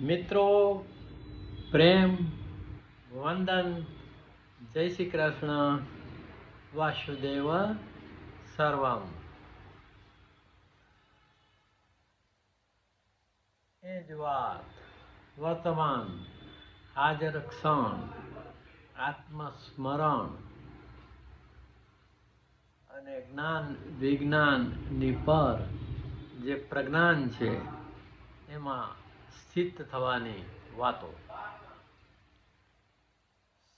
મિત્રો, પ્રેમ, વંદન, જય શ્રી કૃષ્ણ, વાસુદેવ સર્વમ. એ જ વાત, વર્તમાન, હાજર ક્ષણ, આત્મસ્મરણ અને જ્ઞાન વિજ્ઞાનની પર જે પ્રજ્ઞાન છે એમાં સ્થિત થવાની વાતો.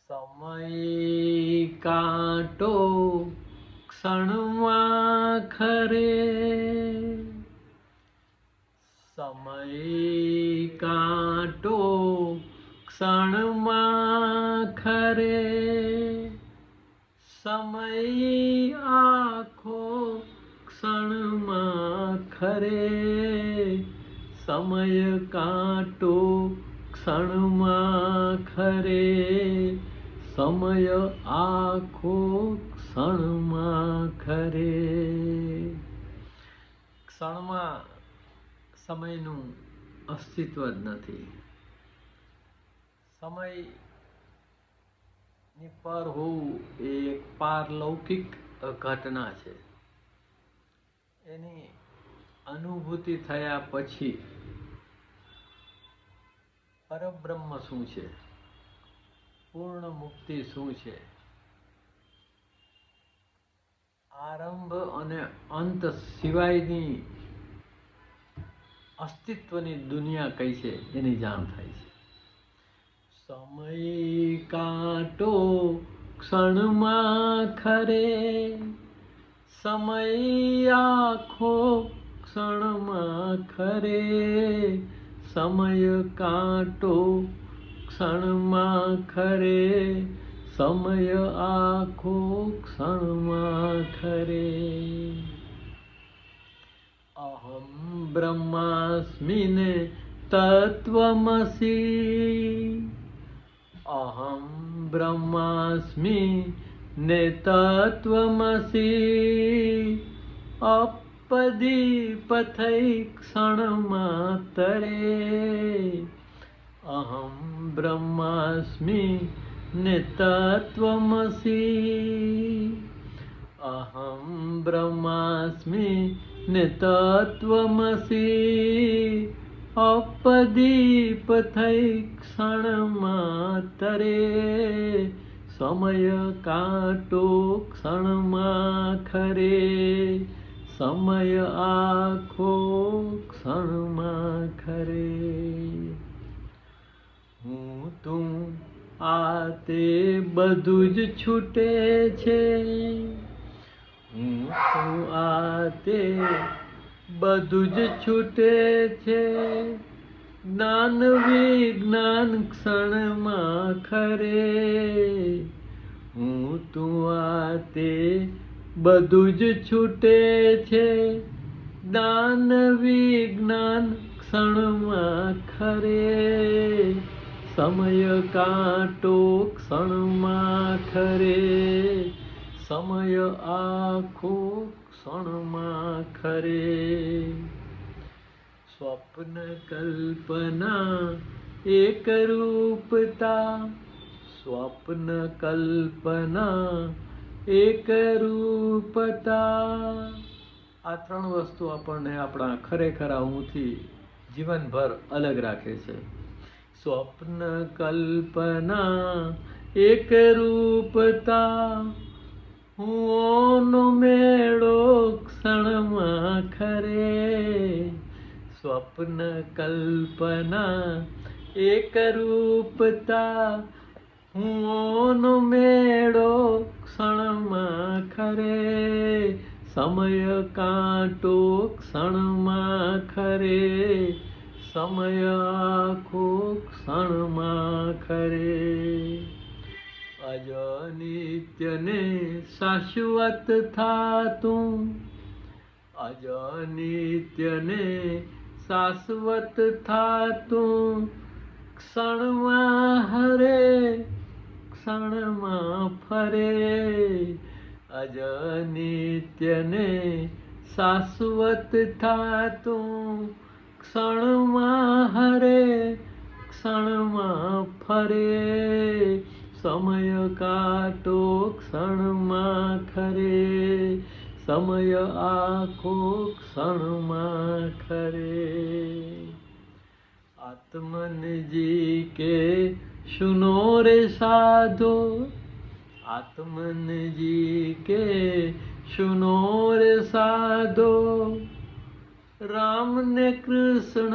સમય કાંટો ક્ષણમાં ખરે, સમય કાંટો ક્ષણમાં ખરે, સમય આખો ક્ષણમાં ખરે, સમય કાંટો ક્ષણમાં ખરે, સમય આખો ક્ષણમાં ખરે. ક્ષણમાં સમયનું અસ્તિત્વ જ નથી. સમયની પર હોવું એ એક પારલૌકિક ઘટના છે. એની અનુભૂતિ થયા પછી પરબ્રહ્મ શું છે, પૂર્ણ મુક્તિ શું છે, આરંભ અને અંત સિવાયની અસ્તિત્વની દુનિયા કઈ છે એની જાણ થાય છે. સમય કાંટો ક્ષણમાં ખરે, સમય આખો ક્ષણમાં ખરે, સમય કાંટો ક્ષણમાં ખરે, સમય આખો ક્ષણમાં ખરે. અહમ બ્રહ્માસ્મિ ને તત્વમસી, અહમ બ્રહ્માસ્મિ ને તત્વમસી, અપદીપથૈ ક્ષણમાં તરે, અહમ બ્રહ્માસ્મિ ને તત્વમસી, અહમ બ્રહ્માસ્મિ ને તત્વમસી, અપદીપથૈ ક્ષણમાં તરે, સમય કાંટો ક્ષણમાં ખરે, સમય આખો ક્ષણમાં ખરે. હું તું આ તે બધું જ છૂટે છે, હું તું આ તે બધું જ છૂટે છે, જ્ઞાન વિજ્ઞાન ક્ષણમાં ખરે, હું તું આ તે બધું જ છૂટે છે, જ્ઞાન વિજ્ઞાન ક્ષણમાં ખરે, સમય કાંટો ક્ષણમાં ખરે, સમય આખો ક્ષણમાં ખરે. સ્વપ્ન કલ્પના એક રૂપતા, સ્વપ્ન કલ્પના એક રૂપતા. આ ત્રણ વસ્તુ આપણને આપણા ખરેખરા હુંથી જીવનભર અલગ રાખે છે. સ્વપ્ન કલ્પના એક રૂપતા, હુંનો મેળો ક્ષણમાં ખરે, સ્વપ્ન કલ્પના એક રૂપતા, હુંનો મેળો ક્ષણમાં ખરે, સમય કાંટો ક્ષણમાં ખરે, સમય આખો ક્ષણમાં ખરે. અજનિત્યને શાશ્વત થાતું, અજનિત્યને શાશ્વત થાતું, ક્ષણમાં હરે ક્ષણમાં ફરે, અજનિત્યને શાશ્વત થાતું, ક્ષણમાં હરે ક્ષણમાં ફરે, સમય કાંટો ક્ષણમાં ખરે, સમય આખો ક્ષણમાં ખરે. આત્મન જી કે સુનો રે સાધો, आत्मन जी के सुनो रे साधो, राम ने कृष्ण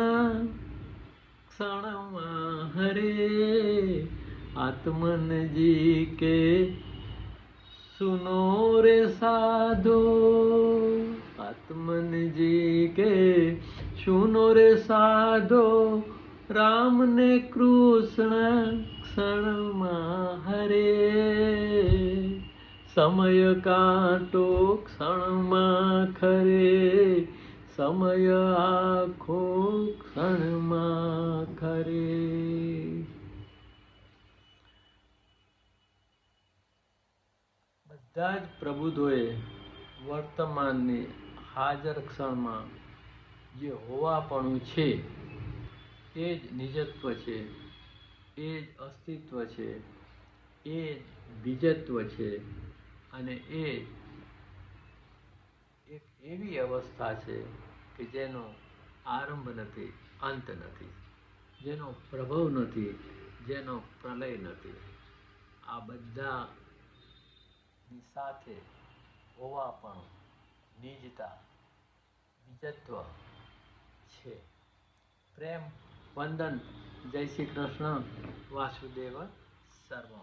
क्षण हरे. आत्मन जी के सुनो रे साधो, आत्मन जी के सुनो रे साधो, राम ने कृष्ण क्षण हरे. समय कांटो क्षण खरे, समय आखो क्षण खरे. બધા જ પ્રબુદ્ધોએ વર્તમાનની હાજર ક્ષણમાં જે હોવાપણું છે એ જ નિજત્વ છે, એ જ અસ્તિત્વ છે, એ જ બીજત્વ છે, અને એ એક એવી અવસ્થા છે કે જેનો આરંભ નથી, અંત નથી, જેનો પ્રભવ નથી, જેનો પ્રલય નથી. આ બધાની સાથે હોવાપણું, નિજતા, બીજત્વ છે. પ્રેમ વંદન. જય શ્રી કૃષ્ણ. વાસુદેવ સર્વમ.